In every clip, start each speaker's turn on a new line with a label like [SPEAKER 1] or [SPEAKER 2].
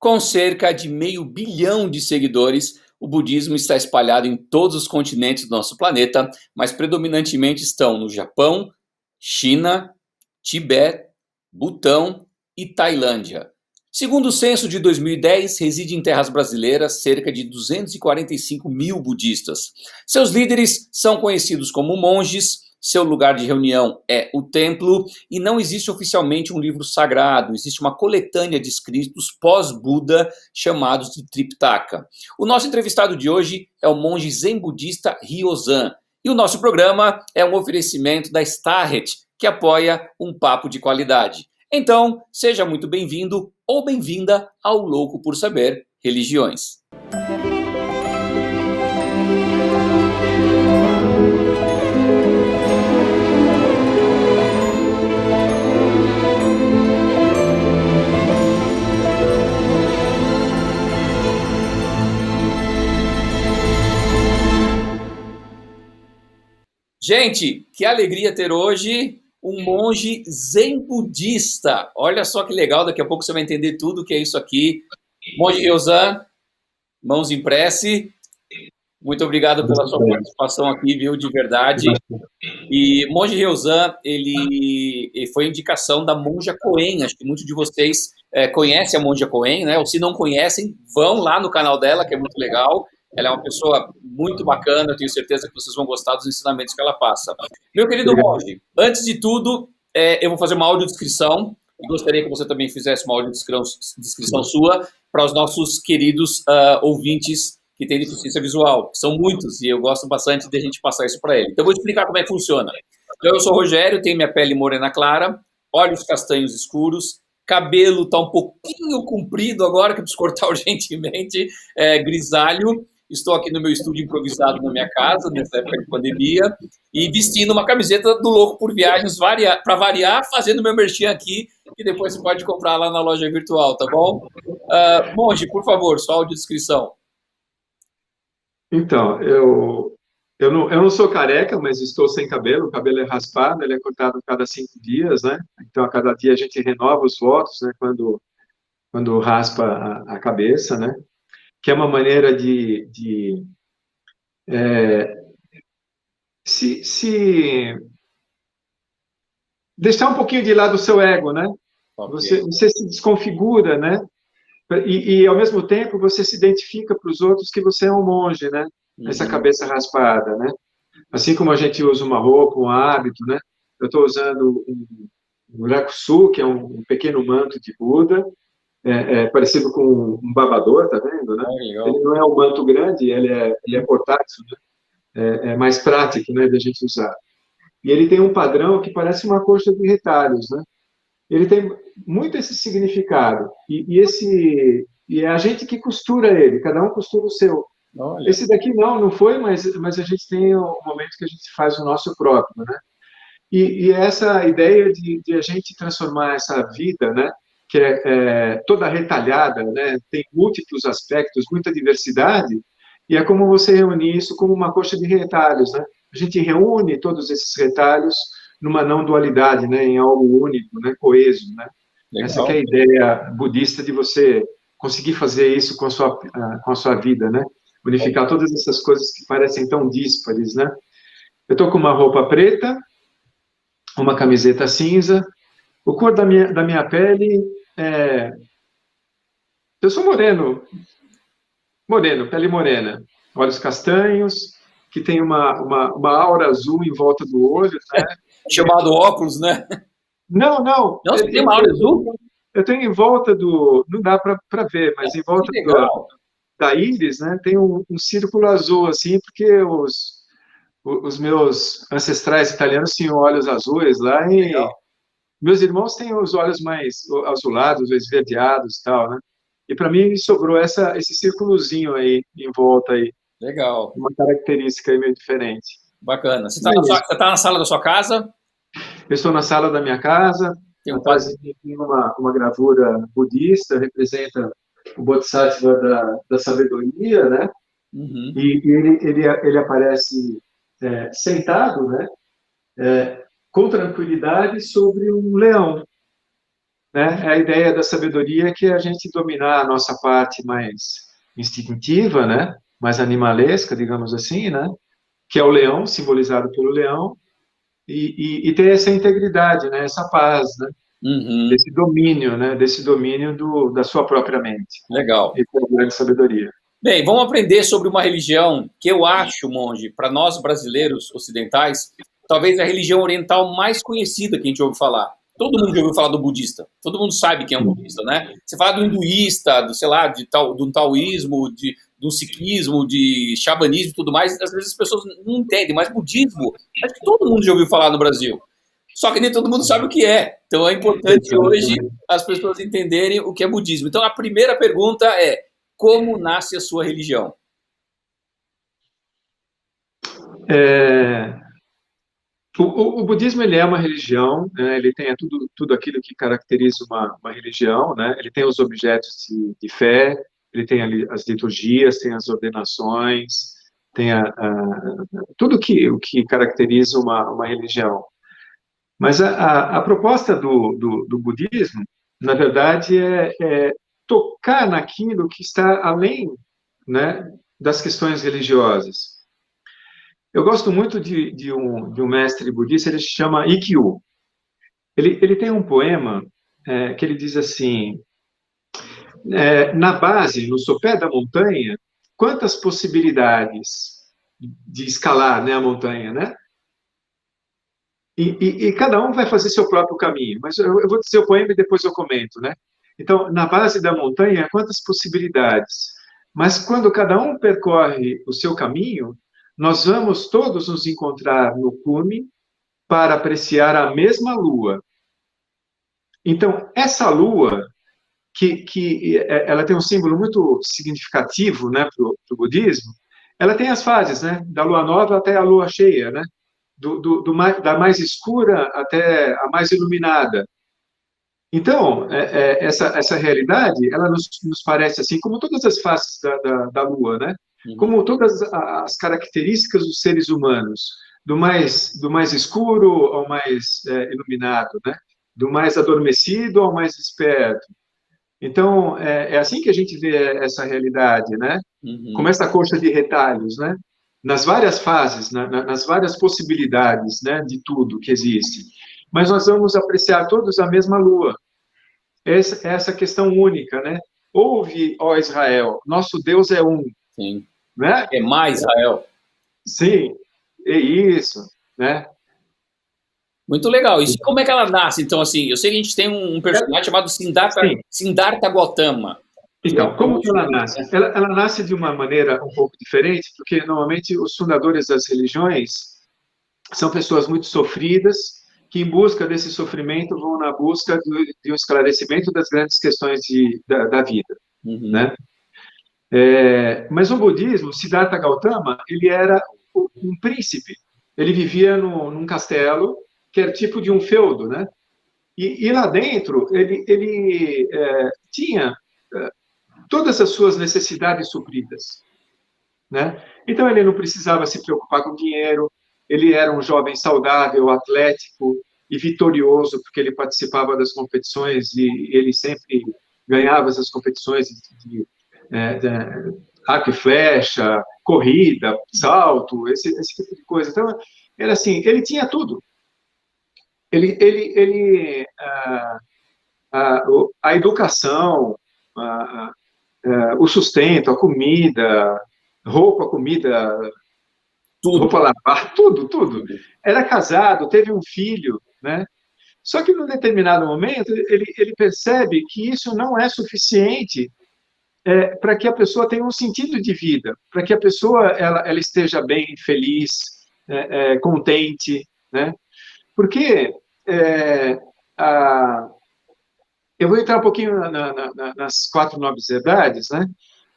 [SPEAKER 1] Com cerca de 500 milhão de seguidores, o budismo está espalhado em todos os continentes do nosso planeta, mas predominantemente estão no Japão, China, Tibete, Butão e Tailândia. Segundo o censo de 2010, reside em terras brasileiras cerca de 245 mil budistas. Seus líderes são conhecidos como monges, seu lugar de reunião é o templo e não existe oficialmente um livro sagrado, existe uma coletânea de escritos pós-Buda chamados de Triptaka. O nosso entrevistado de hoje é o monge zen budista Ryozan e o nosso programa é um oferecimento da Starret, que apoia um papo de qualidade. Então, seja muito bem-vindo ou bem-vinda ao Louco por Saber Religiões. Gente, que alegria ter hoje um monge zen budista. Olha só que legal, daqui a pouco você vai entender tudo o que é isso aqui. Monge Ryozan, mãos em prece. Muito obrigado pela sua participação aqui, viu, de verdade. E monge Ryozan, ele foi indicação da Monja Coen. Acho que muitos de vocês conhecem a Monja Coen, né? Ou se não conhecem, vão lá no canal dela, que é muito legal. Ela é uma pessoa muito bacana, eu tenho certeza que vocês vão gostar dos ensinamentos que ela passa. Meu querido monge, antes de tudo, eu vou fazer uma audiodescrição e gostaria que você também fizesse uma audiodescrição sua para os nossos queridos ouvintes que têm deficiência visual. São muitos e eu gosto bastante de a gente passar isso para ele. Então, eu vou explicar como é que funciona. Então, eu sou o Rogério, tenho minha pele morena clara, olhos castanhos escuros, cabelo está um pouquinho comprido agora, que eu preciso cortar urgentemente, grisalho. Estou aqui no meu estúdio improvisado na minha casa, nessa época de pandemia, e vestindo uma camiseta do Louco por Viagens, para variar, fazendo meu merchan aqui, que depois você pode comprar lá na loja virtual, tá bom? Monge, por favor, sua audiodescrição.
[SPEAKER 2] Então, eu não sou careca, mas estou sem cabelo. O cabelo é raspado, ele é cortado a cada 5 dias, né? Então, a cada dia a gente renova os votos, né? Quando raspa a cabeça, né? Que é uma maneira de se deixar um pouquinho de lado o seu ego, né?
[SPEAKER 1] Okay.
[SPEAKER 2] Você se desconfigura, né? E, ao mesmo tempo, você se identifica para os outros que você é um monge, né? Essa cabeça raspada, né? Assim como a gente usa uma roupa, um hábito, né? Eu estou usando um rakusu, que é um pequeno manto de Buda, parecido com um babador, tá vendo, né? Ele não é um manto grande, ele é portátil, né? É mais prático, né, da gente usar. E ele tem um padrão que parece uma coxa de retalhos, né? Ele tem muito esse significado. E é a gente que costura ele, cada um costura o seu.
[SPEAKER 1] Olha.
[SPEAKER 2] Esse daqui não foi, mas a gente tem um momento que a gente faz o nosso próprio, né? E essa ideia de a gente transformar essa vida, né, que é toda retalhada, né, tem múltiplos aspectos, muita diversidade, e é como você reunir isso como uma coxa de retalhos, né? A gente reúne todos esses retalhos numa não dualidade, né, em algo único, né, coeso, né?
[SPEAKER 1] Legal.
[SPEAKER 2] Essa que é a ideia budista de você conseguir fazer isso com a sua vida, né? Unificar todas essas coisas que parecem tão díspares, né? Eu estou com uma roupa preta, uma camiseta cinza, o cor da minha pele eu sou moreno, pele morena, olhos castanhos, que tem uma aura azul em volta do olho, né?
[SPEAKER 1] Chamado óculos, né?
[SPEAKER 2] Não.
[SPEAKER 1] Não, você tem uma aura azul?
[SPEAKER 2] Eu tenho em volta não dá para ver, mas em volta da íris, né, tem um círculo azul, assim, porque os meus ancestrais italianos tinham olhos azuis lá e
[SPEAKER 1] Legal.
[SPEAKER 2] meus irmãos têm os olhos mais azulados, esverdeados e tal, né? E para mim sobrou esse círculozinho aí em volta aí.
[SPEAKER 1] Legal.
[SPEAKER 2] Uma característica aí meio diferente.
[SPEAKER 1] Bacana. Você tá na sala da sua casa?
[SPEAKER 2] Eu estou na sala da minha casa. Atrás de mim tem uma gravura budista, representa o Bodhisattva da sabedoria, né?
[SPEAKER 1] Uhum.
[SPEAKER 2] E ele aparece sentado, né? Com tranquilidade sobre um leão. né? É a ideia da sabedoria que é a gente dominar a nossa parte mais instintiva, né? Mais animalesca, digamos assim, né? Que é o leão, simbolizado pelo leão, e ter essa integridade, né? Essa paz, né?
[SPEAKER 1] Uhum.
[SPEAKER 2] Desse domínio, né? Desse domínio da sua própria mente.
[SPEAKER 1] Legal.
[SPEAKER 2] Essa é a grande sabedoria.
[SPEAKER 1] Bem, vamos aprender sobre uma religião que eu acho, monge, para nós brasileiros ocidentais, talvez a religião oriental mais conhecida que a gente ouve falar. Todo mundo já ouviu falar do budista. Todo mundo sabe quem é um budista, né? Você fala do hinduísta, do, sei lá, do taoísmo, do sikhismo, de xamanismo e tudo mais, às vezes as pessoas não entendem, mas budismo, acho que todo mundo já ouviu falar no Brasil. Só que nem todo mundo sabe o que é. Então é importante hoje as pessoas entenderem o que é budismo. Então a primeira pergunta é: como nasce a sua religião?
[SPEAKER 2] É, o budismo ele é uma religião, né? Ele tem tudo aquilo que caracteriza uma religião, né? Ele tem os objetos de fé, ele tem ali as liturgias, tem as ordenações, tem tudo o que caracteriza uma religião. Mas a proposta do budismo, na verdade, é tocar naquilo que está além, né, das questões religiosas. Eu gosto muito de um mestre budista, ele se chama Ikkyu. Ele tem um poema que ele diz assim, na base, no sopé da montanha, quantas possibilidades de escalar, né, a montanha, né? E cada um vai fazer seu próprio caminho, mas eu vou dizer o poema e depois eu comento, né? Então, na base da montanha, quantas possibilidades, mas quando cada um percorre o seu caminho, nós vamos todos nos encontrar no cume para apreciar a mesma lua. Então, essa lua, que ela tem um símbolo muito significativo, né, para o budismo, ela tem as fases, né, da lua nova até a lua cheia, né, da mais escura até a mais iluminada. Então, essa realidade, ela nos parece assim, como todas as faces da Lua, né?
[SPEAKER 1] Uhum.
[SPEAKER 2] Como todas as características dos seres humanos, do mais escuro ao mais iluminado, né? Do mais adormecido ao mais desperto. Então, é assim que a gente vê essa realidade, né? Como
[SPEAKER 1] Uhum.
[SPEAKER 2] essa coxa de retalhos, né? Nas várias fases, nas várias possibilidades, né? De tudo que existe. Mas nós vamos apreciar todos a mesma lua. Essa questão única, né? Ouve, ó Israel, nosso Deus é um,
[SPEAKER 1] Sim.
[SPEAKER 2] né?
[SPEAKER 1] É mais Israel.
[SPEAKER 2] Sim, é isso, né?
[SPEAKER 1] Muito legal. E como é que ela nasce? Então, assim, eu sei que a gente tem um personagem chamado
[SPEAKER 2] Sim.
[SPEAKER 1] Siddhartha Gautama.
[SPEAKER 2] Então, como que ela nasce? Ela nasce de uma maneira um pouco diferente, porque normalmente os fundadores das religiões são pessoas muito sofridas, que em busca desse sofrimento vão na busca de um esclarecimento das grandes questões da vida,
[SPEAKER 1] Uhum.
[SPEAKER 2] né? Mas o budismo, Siddhartha Gautama, ele era um príncipe. Ele vivia num castelo que era tipo de um feudo, né? E lá dentro ele tinha todas as suas necessidades supridas, né? Então ele não precisava se preocupar com dinheiro. Ele era um jovem saudável, atlético e vitorioso, porque ele participava das competições e ele sempre ganhava essas competições de arco e flecha, corrida, salto, esse tipo de coisa. Então, era assim, ele tinha tudo. Ele a educação, o sustento, a comida, roupa, comida,
[SPEAKER 1] Tudo.
[SPEAKER 2] roupa lavar, tudo. Era casado, teve um filho, né? Só que num determinado momento ele percebe que isso não é suficiente para que a pessoa tenha um sentido de vida, para que a pessoa ela esteja bem, feliz, contente, né? Porque a, eu vou entrar um pouquinho nas quatro nobres verdades, né?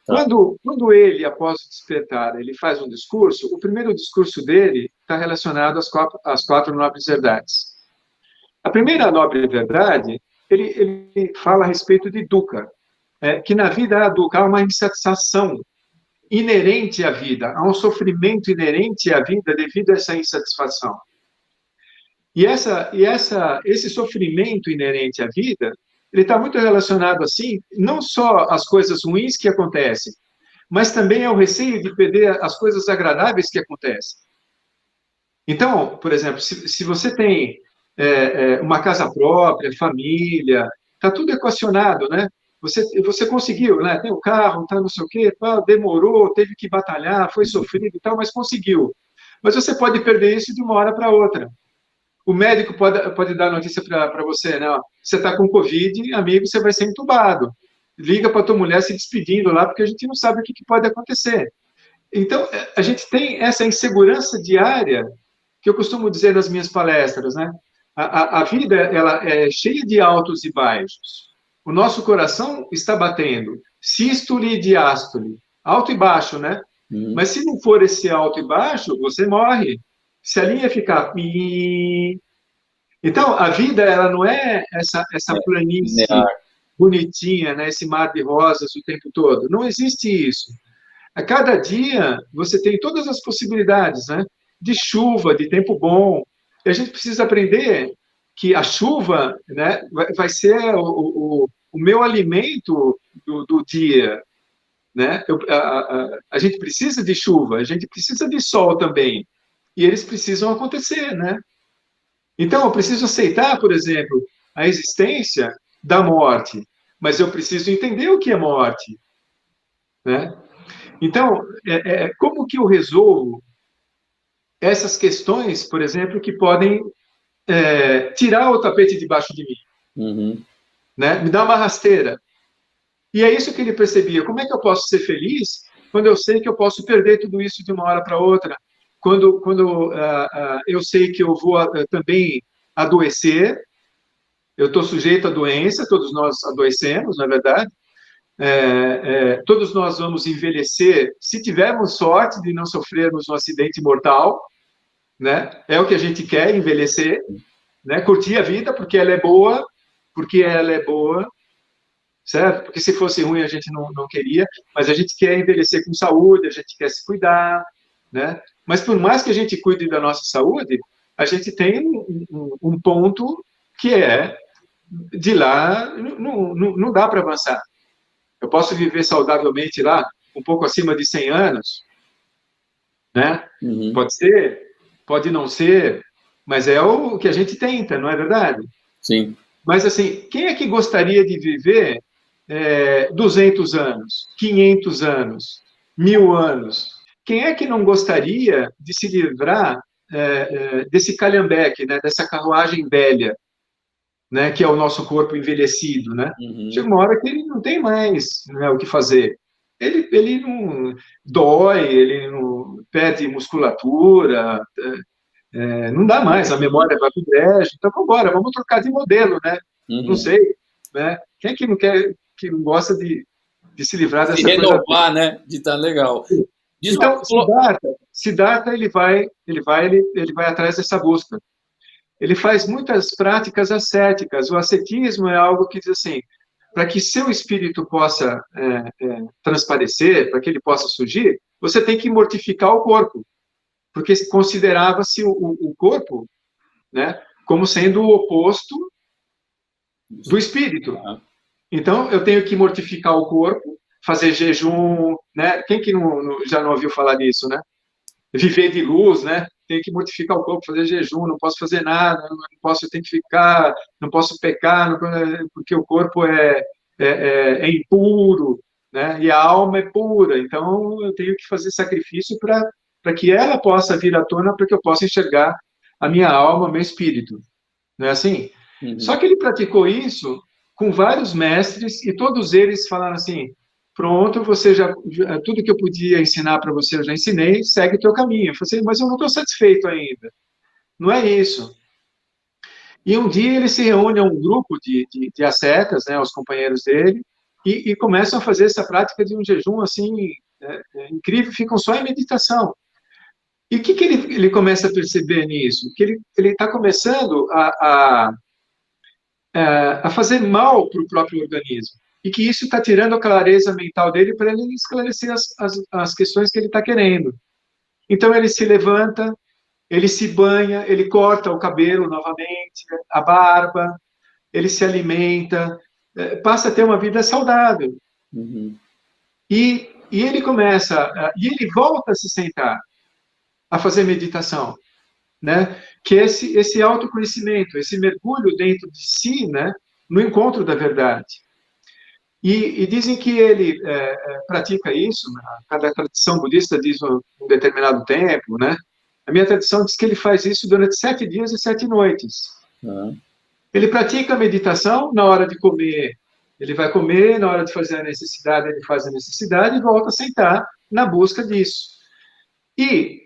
[SPEAKER 1] Tá.
[SPEAKER 2] Quando ele, após o despertar, ele faz um discurso, o primeiro discurso dele está relacionado às quatro nobres verdades. A primeira nobre verdade, ele fala a respeito de dukkha, que na vida há dukkha, há uma insatisfação inerente à vida, há um sofrimento inerente à vida devido a essa insatisfação. E esse sofrimento inerente à vida ele está muito relacionado, assim, não só às coisas ruins que acontecem, mas também ao receio de perder as coisas agradáveis que acontecem. Então, por exemplo, se você tem uma casa própria, família, está tudo equacionado, né? Você conseguiu, né? Tem o carro, tá não sei o quê, tá, demorou, teve que batalhar, foi sofrido e tal, mas conseguiu. Mas você pode perder isso de uma hora para outra. O médico pode dar notícia para você, né? Ó, você está com Covid, amigo, você vai ser entubado. Liga para tua mulher se despedindo lá, porque a gente não sabe o que pode acontecer. Então, a gente tem essa insegurança diária que eu costumo dizer nas minhas palestras, né? A vida, ela é cheia de altos e baixos. O nosso coração está batendo, sístole e diástole, alto e baixo, né? Mas se não for esse alto e baixo, você morre. Se a linha ficar... Então, a vida, ela não é essa planície bonitinha, né? Esse mar de rosas o tempo todo. Não existe isso. A cada dia, você tem todas as possibilidades, né? De chuva, de tempo bom. E a gente precisa aprender que a chuva, né, vai ser o meu alimento do dia, né? A gente precisa de chuva, a gente precisa de sol também. E eles precisam acontecer, né? Então, eu preciso aceitar, por exemplo, a existência da morte, mas eu preciso entender o que é morte, né? Então, como que eu resolvo essas questões, por exemplo, que podem tirar o tapete debaixo de mim, né? Me dá uma rasteira. E é isso que ele percebia. Como é que eu posso ser feliz quando eu sei que eu posso perder tudo isso de uma hora para outra? Quando eu sei que eu vou também adoecer, eu estou sujeito à doença, todos nós adoecemos, na verdade. Todos nós vamos envelhecer, se tivermos sorte de não sofrermos um acidente mortal, né? É o que a gente quer, envelhecer, né? Curtir a vida porque ela é boa, certo? Porque se fosse ruim a gente não queria, mas a gente quer envelhecer com saúde, a gente quer se cuidar, né? Mas por mais que a gente cuide da nossa saúde, a gente tem um ponto que de lá não dá para avançar. Eu posso viver saudavelmente lá, um pouco acima de 100 anos, né? Pode ser, pode não ser, mas é o que a gente tenta, não é verdade?
[SPEAKER 1] Sim.
[SPEAKER 2] Mas, assim, quem é que gostaria de viver 200 anos, 500 anos, 1000 anos? Quem é que não gostaria de se livrar desse calhambeque, né, dessa carruagem velha, né, que é o nosso corpo envelhecido, né? Chega uma hora que ele não tem mais, né, o que fazer. Ele não dói, ele não perde musculatura, não dá mais, a memória vai pro brejo. Então, vamos embora, vamos trocar de modelo, né? Não sei, né? Quem é que não quer, que não gosta de se livrar
[SPEAKER 1] Se
[SPEAKER 2] dessa coisa?
[SPEAKER 1] renovar, né? De estar legal. Diz uma
[SPEAKER 2] Então, Siddhartha ele vai atrás dessa busca. Ele faz muitas práticas ascéticas. O ascetismo é algo que diz assim, para que seu espírito possa transparecer, para que ele possa surgir, você tem que mortificar o corpo, porque considerava-se o corpo, né, como sendo o oposto do espírito. Então, eu tenho que mortificar o corpo, fazer jejum, né? Quem que já não ouviu falar disso, né? Viver de luz, né? Tenho que mortificar o corpo, fazer jejum, não posso fazer nada, não posso, eu tenho que ficar, não posso pecar, porque o corpo é impuro, né? E a alma é pura. Então, eu tenho que fazer sacrifício para que ela possa vir à tona, para que eu possa enxergar a minha alma, meu espírito. Não é assim? Só que ele praticou isso com vários mestres e todos eles falaram assim: pronto, você tudo que eu podia ensinar para você eu já ensinei, segue o teu caminho. Eu falei assim, mas eu não estou satisfeito ainda. Não é isso. E um dia ele se reúne a um grupo de ascetas, né, os companheiros dele, e começam a fazer essa prática de um jejum assim incrível, ficam só em meditação. E o que ele começa a perceber nisso? Que ele está começando a fazer mal para o próprio organismo. E que isso está tirando a clareza mental dele para ele esclarecer as questões que ele está querendo. Então, ele se levanta, ele se banha, ele corta o cabelo novamente, a barba, ele se alimenta, passa a ter uma vida saudável.
[SPEAKER 1] Uhum.
[SPEAKER 2] E ele começa, e ele volta a se sentar, a fazer meditação, né? Que é esse autoconhecimento, esse mergulho dentro de si, né? No encontro da verdade. E dizem que ele pratica isso, né? Cada tradição budista diz um determinado tempo, né? A minha tradição diz que ele faz isso durante 7 dias e 7 noites.
[SPEAKER 1] Uhum.
[SPEAKER 2] Ele pratica a meditação na hora de comer. Ele vai comer, na hora de fazer a necessidade, ele faz a necessidade e volta a sentar na busca disso. E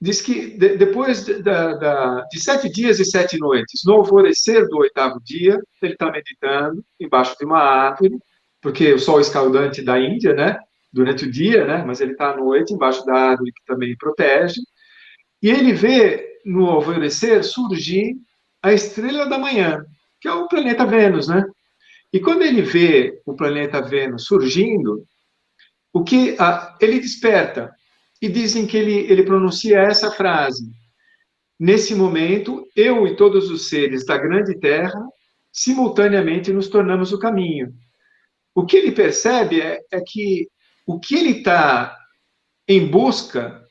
[SPEAKER 2] diz que depois de 7 dias e 7 noites, no alvorecer do 8º dia, ele está meditando embaixo de uma árvore, porque o sol escaldante da Índia, né? Durante o dia, né? Mas ele está à noite embaixo da árvore que também protege. E ele vê no alvorecer surgir a estrela da manhã, que é o planeta Vênus, né? E quando ele vê o planeta Vênus surgindo, ele desperta. E dizem que ele pronuncia essa frase: nesse momento, eu e todos os seres da grande Terra, simultaneamente nos tornamos o caminho. O que ele percebe é que o que ele está em busca,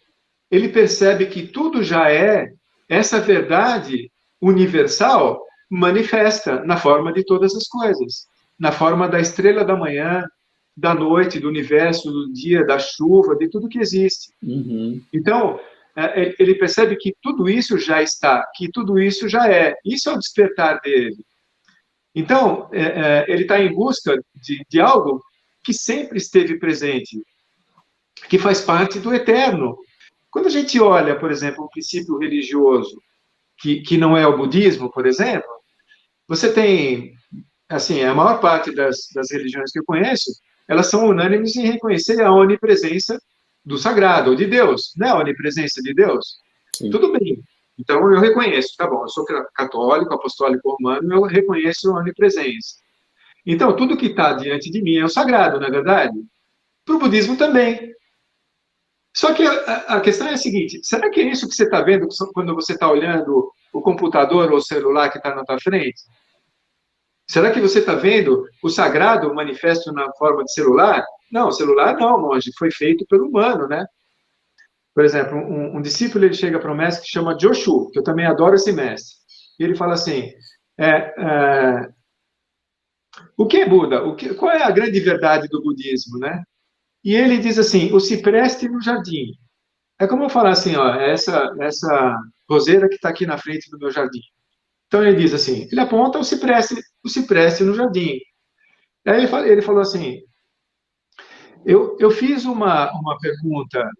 [SPEAKER 2] ele percebe que tudo já é essa verdade universal manifesta na forma de todas as coisas, na forma da estrela da manhã, da noite, do universo, do dia, da chuva, de tudo que existe.
[SPEAKER 1] Uhum.
[SPEAKER 2] Então, ele percebe que tudo isso já está, que tudo isso já é. Isso é o despertar dele. Então, ele está em busca de algo que sempre esteve presente, que faz parte do eterno. Quando a gente olha, por exemplo, um princípio religioso que não é o budismo, por exemplo, você tem, assim, a maior parte das religiões que eu conheço, elas são unânimes em reconhecer a onipresença do sagrado, ou de Deus, né? A onipresença de Deus.
[SPEAKER 1] Sim.
[SPEAKER 2] Tudo bem. Então, eu reconheço, tá bom, eu sou católico, apostólico romano, eu reconheço a onipresença. Então, tudo que está diante de mim é o sagrado, não é verdade? Para o budismo também. Só que a questão é a seguinte: será que é isso que você está vendo quando você está olhando o computador ou o celular que está na tua frente? Será que você está vendo o sagrado manifesto na forma de celular? Não, celular não, monge, foi feito pelo humano, né? Por exemplo, um discípulo ele chega para um mestre que chama Joshu, que eu também adoro esse mestre. E ele fala assim: o que é Buda? Qual é a grande verdade do budismo, né? E ele diz assim: o cipreste no jardim. É como eu falar assim, ó, essa roseira que está aqui na frente do meu jardim. Então ele diz assim, ele aponta o cipreste no jardim. Aí ele falou assim, eu fiz uma pergunta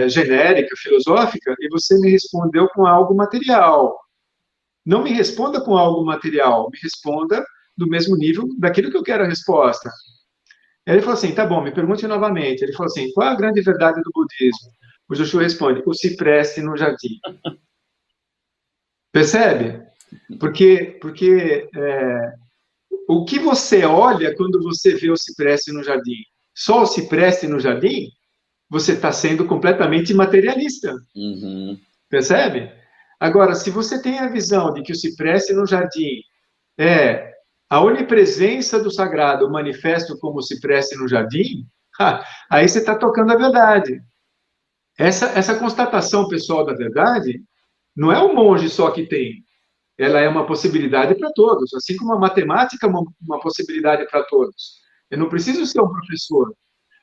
[SPEAKER 2] genérica, filosófica, e você me respondeu com algo material. Não me responda com algo material, me responda do mesmo nível daquilo que eu quero a resposta. Aí ele falou assim, tá bom, me pergunte novamente. Ele falou assim, qual é a grande verdade do budismo? O Joshua responde, o cipreste no jardim. Percebe? Porque o que você olha quando você vê o cipreste no jardim? Só o cipreste no jardim? Você está sendo completamente materialista.
[SPEAKER 1] Uhum.
[SPEAKER 2] Percebe? Agora, se você tem a visão de que o cipreste no jardim é a onipresença do sagrado manifesto como o cipreste no jardim, aí você está tocando a verdade. Essa constatação pessoal da verdade não é o monge só que tem. Ela é uma possibilidade para todos, assim como a matemática é uma possibilidade para todos. Eu não preciso ser um professor,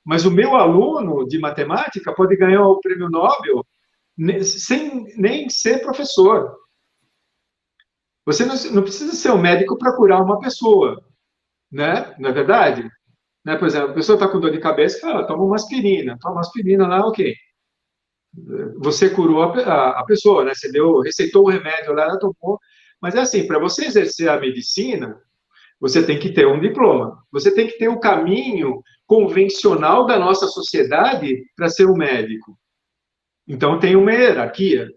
[SPEAKER 2] mas o meu aluno de matemática pode ganhar o prêmio Nobel sem nem ser professor. Você não precisa ser um médico para curar uma pessoa, né? Não é verdade? Né? Por exemplo, a pessoa está com dor de cabeça, fala, toma uma aspirina lá, ok. Você curou a pessoa, né? Você receitou o remédio lá, ela tomou. Mas é assim, para você exercer a medicina, você tem que ter um diploma. Você tem que ter o caminho convencional da nossa sociedade para ser um médico. Então, tem uma hierarquia.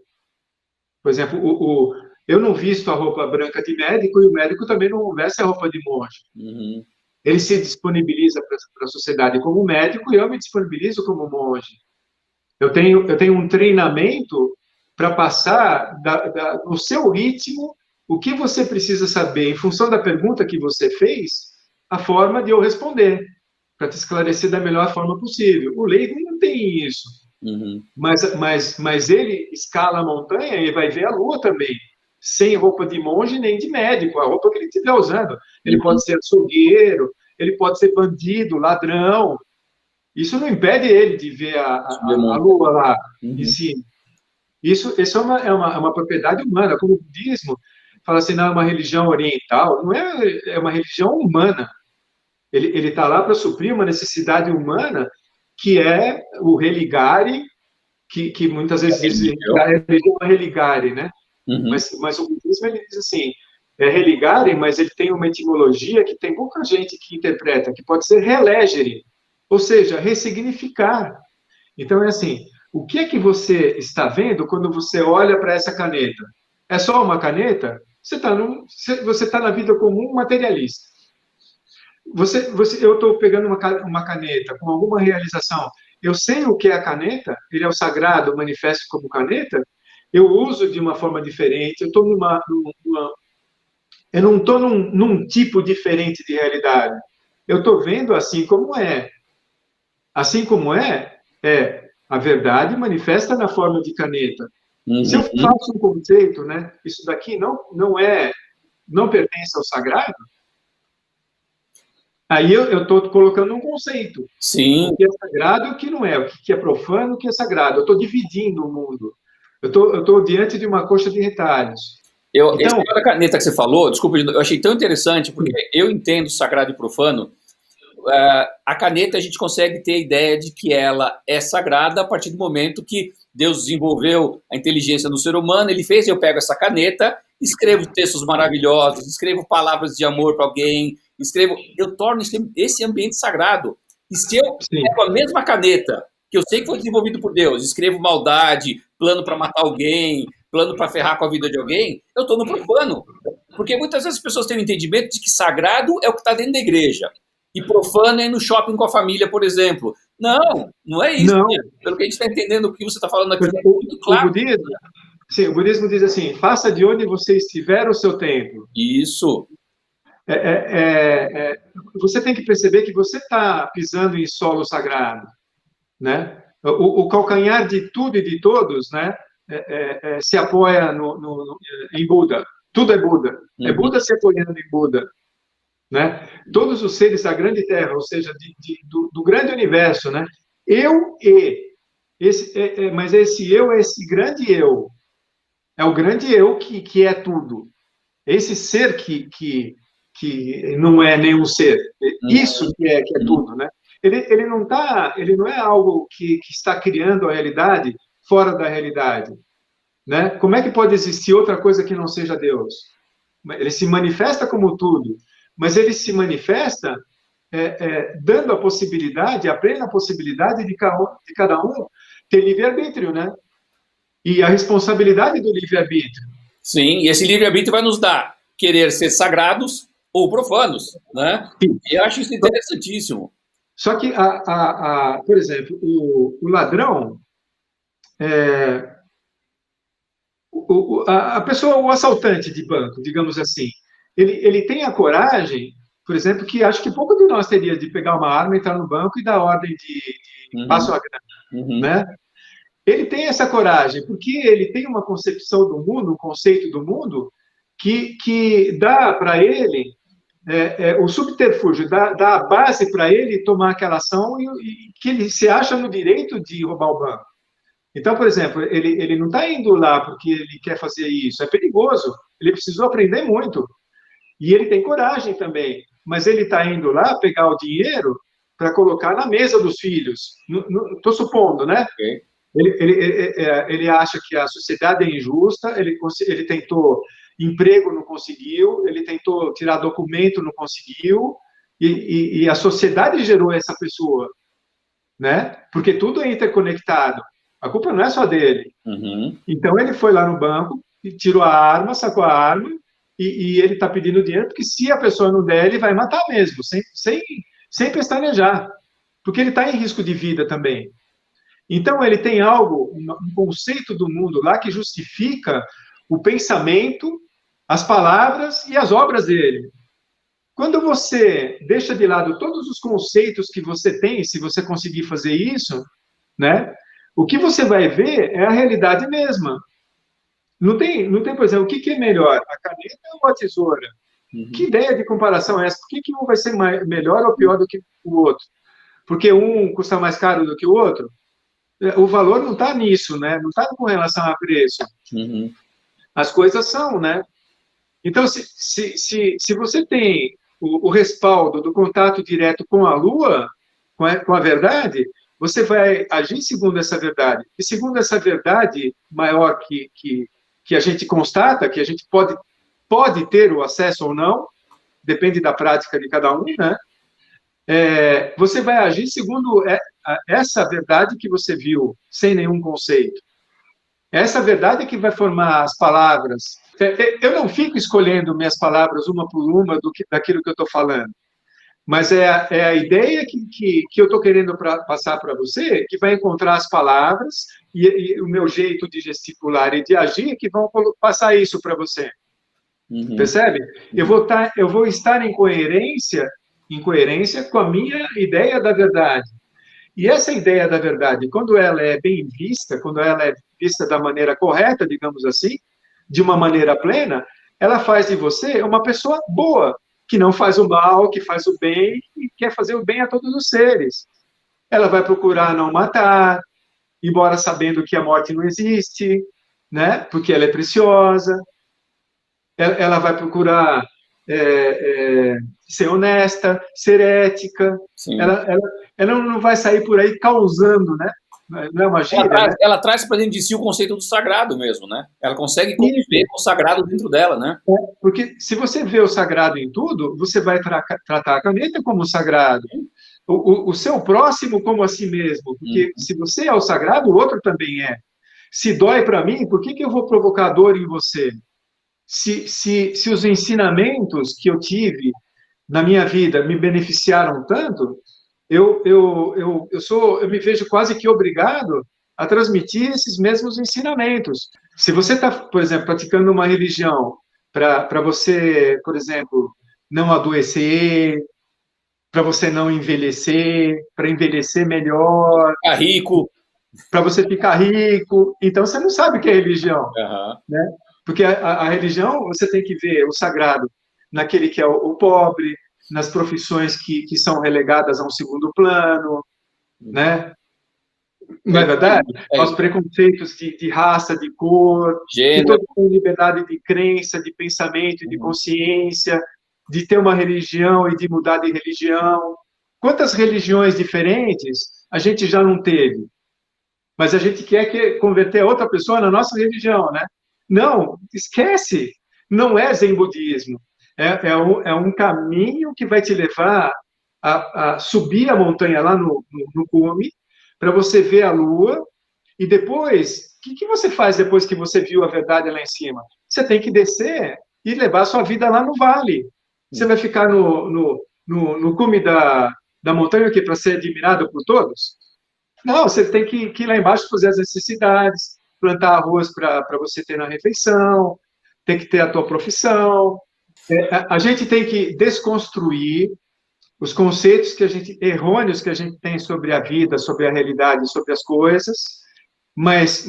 [SPEAKER 2] Por exemplo, eu não visto a roupa branca de médico e o médico também não veste a roupa de monge.
[SPEAKER 1] Uhum.
[SPEAKER 2] Ele se disponibiliza para a sociedade como médico e eu me disponibilizo como monge. Eu tenho um treinamento para passar no seu ritmo o que você precisa saber em função da pergunta que você fez a forma de eu responder, para te esclarecer da melhor forma possível. O leigo não tem isso.
[SPEAKER 1] Uhum.
[SPEAKER 2] Mas ele escala a montanha e vai ver a lua também, sem roupa de monge nem de médico, a roupa que ele estiver usando. Ele pode ser açougueiro, ele pode ser bandido, ladrão. Isso não impede ele de ver a lua lá em cima. Isso é uma propriedade humana, como o budismo fala assim, não é uma religião oriental, não é, é uma religião humana. Ele está lá para suprir uma necessidade humana, que é o religare, que muitas vezes dizem que a religião é religare, né?
[SPEAKER 1] Uhum.
[SPEAKER 2] Mas o budismo, ele diz assim, é religare, mas ele tem uma etimologia que tem pouca gente que interpreta, que pode ser relegere, ou seja, ressignificar. Então, é assim, o que é que você está vendo quando você olha para essa caneta? É só uma caneta? Você está na vida comum materialista. Eu estou pegando uma caneta com alguma realização. Eu sei o que é a caneta, ele é o sagrado, manifesto como caneta. Eu uso de uma forma diferente. Eu não estou num tipo diferente de realidade. Eu estou vendo assim como é. Assim como é a verdade manifesta na forma de caneta.
[SPEAKER 1] Uhum.
[SPEAKER 2] Se eu faço um conceito, né? Isso daqui não pertence ao sagrado. Aí eu estou colocando um conceito.
[SPEAKER 1] Sim.
[SPEAKER 2] O que é sagrado e o que não é. O que é profano e o que é sagrado. Eu estou dividindo o mundo. Eu estou diante de uma coxa de retalhos.
[SPEAKER 1] Essa caneta que você falou, desculpa, eu achei tão interessante, porque eu entendo sagrado e profano. A caneta, a gente consegue ter a ideia de que ela é sagrada a partir do momento que Deus desenvolveu a inteligência no ser humano, ele fez, eu pego essa caneta, escrevo textos maravilhosos, escrevo palavras de amor para alguém, eu torno esse ambiente sagrado. E se eu pego a mesma caneta, que eu sei que foi desenvolvido por Deus, escrevo maldade, plano para matar alguém, plano para ferrar com a vida de alguém, eu estou no profano. Porque muitas vezes as pessoas têm o entendimento de que sagrado é o que está dentro da igreja. E profano é ir no shopping com a família, por exemplo. Não é isso.
[SPEAKER 2] Não.
[SPEAKER 1] Né? Pelo que a gente está entendendo, o que você está falando aqui é muito claro.
[SPEAKER 2] O budismo diz assim, faça de onde você estiver o seu templo.
[SPEAKER 1] Isso.
[SPEAKER 2] Você tem que perceber que você está pisando em solo sagrado. Né? O calcanhar de tudo e de todos, né, se apoia em Buda. Tudo é Buda. É Buda se apoiando em Buda. Né? Todos os seres da grande Terra, ou seja, do grande universo, né? Mas esse eu é esse grande eu. É o grande eu que é tudo. Esse ser que não é nenhum ser. Isso que é tudo, né? Ele não é algo que está criando a realidade fora da realidade, né? Como é que pode existir outra coisa que não seja Deus? Ele se manifesta como tudo, mas ele se manifesta dando a possibilidade, a plena possibilidade de cada um ter livre-arbítrio, né? E a responsabilidade do livre-arbítrio.
[SPEAKER 1] Sim, e esse livre-arbítrio vai nos dar querer ser sagrados ou profanos, né? Sim. E eu acho isso interessantíssimo.
[SPEAKER 2] Só que, por exemplo, o ladrão, a pessoa, o assaltante de banco, digamos assim, ele tem a coragem, por exemplo, que acho que pouco de nós teria de pegar uma arma, entrar no banco e dar ordem de passo a grana, né? Ele tem essa coragem, porque ele tem uma concepção do mundo, um conceito do mundo, que dá para ele o subterfúgio, dá a base para ele tomar aquela ação e que ele se acha no direito de roubar o banco. Então, por exemplo, ele não está indo lá porque ele quer fazer isso, é perigoso, ele precisou aprender muito. E ele tem coragem também, mas ele está indo lá pegar o dinheiro para colocar na mesa dos filhos. Estou supondo, né?
[SPEAKER 1] Okay.
[SPEAKER 2] Ele acha que a sociedade é injusta, ele tentou emprego, não conseguiu, ele tentou tirar documento, não conseguiu, e a sociedade gerou essa pessoa, né? Porque tudo é interconectado. A culpa não é só dele. Então, ele foi lá no banco, tirou a arma, sacou a arma, e ele está pedindo dinheiro, porque se a pessoa não der, ele vai matar mesmo, sem pestanejar, porque ele está em risco de vida também. Então, ele tem um conceito do mundo lá que justifica o pensamento, as palavras e as obras dele. Quando você deixa de lado todos os conceitos que você tem, se você conseguir fazer isso, né? O que você vai ver é a realidade mesma. Por exemplo, o que é melhor, a caneta ou a tesoura? Que ideia de comparação é essa? Por que um vai ser melhor ou pior do que o outro? Porque um custa mais caro do que o outro? O valor não está nisso, né? Não está com relação a preço. As coisas são, né? Então, se você tem o respaldo do contato direto com a Lua, com a verdade, você vai agir segundo essa verdade. E segundo essa verdade maior que a gente constata, que a gente pode ter o acesso ou não, depende da prática de cada um, né? Você vai agir segundo essa verdade que você viu, sem nenhum conceito. Essa verdade que vai formar as palavras. Eu não fico escolhendo minhas palavras uma por uma daquilo que eu estou falando, mas é a ideia que eu estou querendo passar para você, que vai encontrar as palavras e o meu jeito de gesticular e de agir que vão passar isso para você. Percebe? Eu vou estar em coerência com a minha ideia da verdade. E essa ideia da verdade, quando ela é bem vista, quando ela é vista da maneira correta, digamos assim, de uma maneira plena, ela faz de você uma pessoa boa, que não faz o mal, que faz o bem e quer fazer o bem a todos os seres. Ela vai procurar não matar, embora sabendo que a morte não existe, né? Porque ela é preciosa. Ela vai procurar ser honesta, ser ética. Ela não vai sair por aí causando, né? Não é uma gíria, né?
[SPEAKER 1] Ela traz para dentro de si o conceito do sagrado mesmo, né? Ela consegue conviver com o sagrado dentro dela, né?
[SPEAKER 2] Porque se você vê o sagrado em tudo, você vai tratar a caneta como sagrado. O seu próximo como a si mesmo. Porque se você é o sagrado, o outro também é. Se dói para mim, por que eu vou provocar dor em você? Se os ensinamentos que eu tive na minha vida me beneficiaram tanto, eu me vejo quase que obrigado a transmitir esses mesmos ensinamentos. Se você está, por exemplo, praticando uma religião para você, por exemplo, não adoecer, para você não envelhecer, para envelhecer melhor,
[SPEAKER 1] ficar rico,
[SPEAKER 2] para você ficar rico, então você não sabe o que é religião, né? Porque a religião, você tem que ver o sagrado naquele que é o pobre, nas profissões que são relegadas a um segundo plano, né? Não é verdade? Aos preconceitos de raça, de cor, que todos têm liberdade de crença, de pensamento, de consciência, de ter uma religião e de mudar de religião. Quantas religiões diferentes a gente já não teve? Mas a gente quer converter outra pessoa na nossa religião, né? Não, esquece. Não é zen budismo. É um caminho que vai te levar a subir a montanha lá no cume, para você ver a lua, e depois, o que você faz depois que você viu a verdade lá em cima? Você tem que descer e levar a sua vida lá no vale. Você vai ficar no cume da montanha para ser admirado por todos? Não, você tem que ir lá embaixo fazer as necessidades, plantar arroz para você ter na refeição, tem que ter a tua profissão. A gente tem que desconstruir os conceitos errôneos que a gente tem sobre a vida, sobre a realidade, sobre as coisas, mas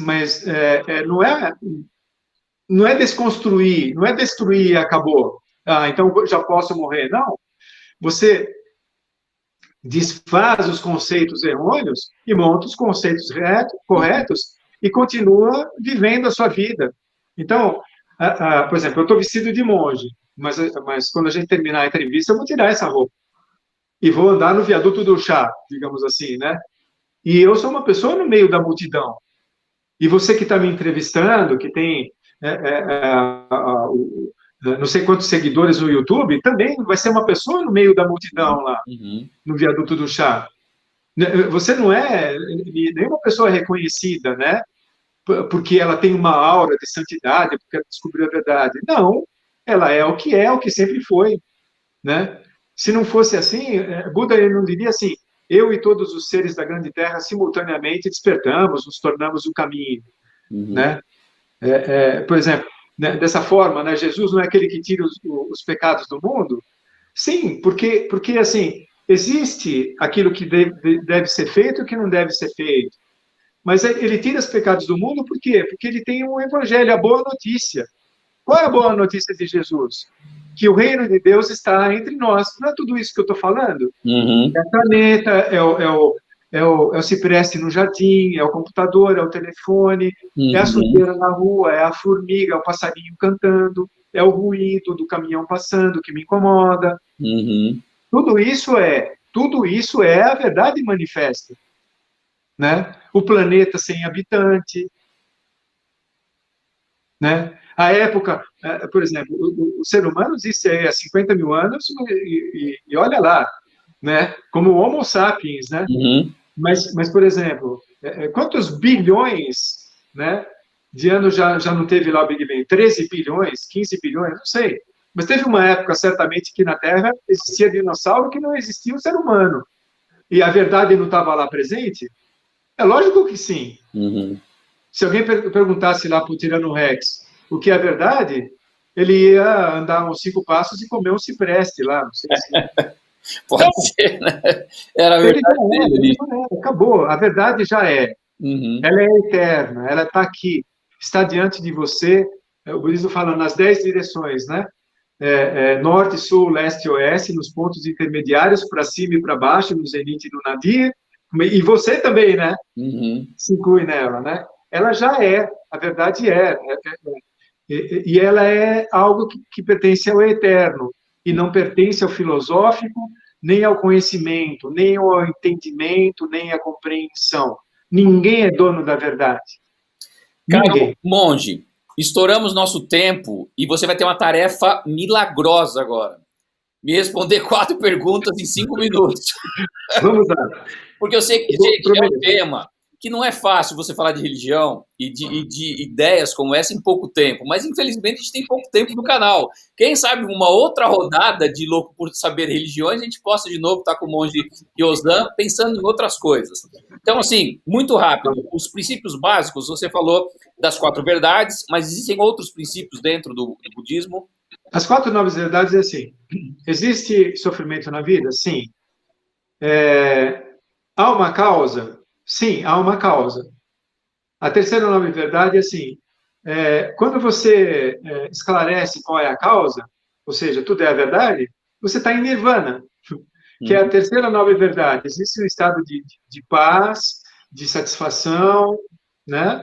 [SPEAKER 2] não é desconstruir, não é destruir e acabou. Então já posso morrer. Não. Você desfaz os conceitos errôneos e monta os conceitos corretos e continua vivendo a sua vida. Então, por exemplo, eu estou vestido de monge, mas quando a gente terminar a entrevista, eu vou tirar essa roupa e vou andar no viaduto do chá, digamos assim, né? E eu sou uma pessoa no meio da multidão. E você que está me entrevistando, que tem não sei quantos seguidores no YouTube, também vai ser uma pessoa no meio da multidão lá, no viaduto do chá. Você não é nenhuma pessoa reconhecida, né? Porque ela tem uma aura de santidade, porque ela descobriu a verdade. Não, ela é, o que sempre foi, né? Se não fosse assim, Buda ele não diria assim, eu e todos os seres da grande terra simultaneamente despertamos, nos tornamos o caminho, né? Por exemplo, né, dessa forma, né, Jesus não é aquele que tira os pecados do mundo? Sim, porque assim, existe aquilo que deve ser feito e o que não deve ser feito. Mas ele tira os pecados do mundo por quê? Porque ele tem um evangelho, a boa notícia. Qual é a boa notícia de Jesus? Que o reino de Deus está entre nós. Não é tudo isso que eu estou falando?
[SPEAKER 1] Uhum.
[SPEAKER 2] É a caneta, é o cipreste no jardim, é o computador, é o telefone, é a
[SPEAKER 1] Uhum.
[SPEAKER 2] sujeira na rua, é a formiga, é o passarinho cantando, é o ruído do caminhão passando que me incomoda.
[SPEAKER 1] Uhum.
[SPEAKER 2] Tudo isso é a verdade manifesta, né? O planeta sem habitante, né? A época, por exemplo, o ser humano existe aí há 50 mil anos e olha lá, né? Como Homo sapiens, né?
[SPEAKER 1] Uhum.
[SPEAKER 2] Mas por exemplo, quantos bilhões, né, de anos já não teve lá o Big Bang? 13 bilhões, 15 bilhões, não sei. Mas teve uma época, certamente, que na Terra existia dinossauro que não existia o ser humano. E a verdade não estava lá presente? É lógico que sim.
[SPEAKER 1] Uhum.
[SPEAKER 2] Se alguém perguntasse lá para o Tirano Rex o que é a verdade, ele ia andar uns 5 passos e comer um cipreste lá, não sei se...
[SPEAKER 1] Pode ser, né? Era a
[SPEAKER 2] Ele já
[SPEAKER 1] verdade
[SPEAKER 2] é,
[SPEAKER 1] dele
[SPEAKER 2] ele
[SPEAKER 1] ali.
[SPEAKER 2] já é, acabou. A verdade já é.
[SPEAKER 1] Uhum.
[SPEAKER 2] Ela é eterna, ela está aqui, está diante de você. O budismo fala nas 10 direções, né? Norte, sul, leste e oeste, nos pontos intermediários, para cima e para baixo, no zenite e no nadir. E você também, né?
[SPEAKER 1] Uhum.
[SPEAKER 2] Se inclui nela, né? Ela já é, a verdade e ela é algo que pertence ao eterno e não pertence ao filosófico, nem ao conhecimento, nem ao entendimento, nem à compreensão. Ninguém é dono da verdade.
[SPEAKER 1] Caro
[SPEAKER 2] Ninguém.
[SPEAKER 1] monge, estouramos nosso tempo e você vai ter uma tarefa milagrosa agora. Me responder 4 perguntas em 5 minutos.
[SPEAKER 2] Vamos lá.
[SPEAKER 1] Porque eu sei que,
[SPEAKER 2] Eu
[SPEAKER 1] gente, é um
[SPEAKER 2] prometo.
[SPEAKER 1] tema que não é fácil você falar de religião e de ideias como essa em pouco tempo, mas infelizmente a gente tem pouco tempo no canal. Quem sabe uma outra rodada de Louco por Saber Religiões, a gente possa de novo estar com o monge Yosan pensando em outras coisas. Então, assim, muito rápido, os princípios básicos, você falou das 4 verdades, mas existem outros princípios dentro do budismo?
[SPEAKER 2] As 4 novas verdades é assim: existe sofrimento na vida? Sim. Há uma causa? Sim, há uma causa. A terceira nova verdade é assim: quando você esclarece qual é a causa, ou seja, tudo é a verdade, você está em nirvana, que é a
[SPEAKER 1] Uhum.
[SPEAKER 2] terceira nova verdade. Existe um estado de paz, de satisfação, né?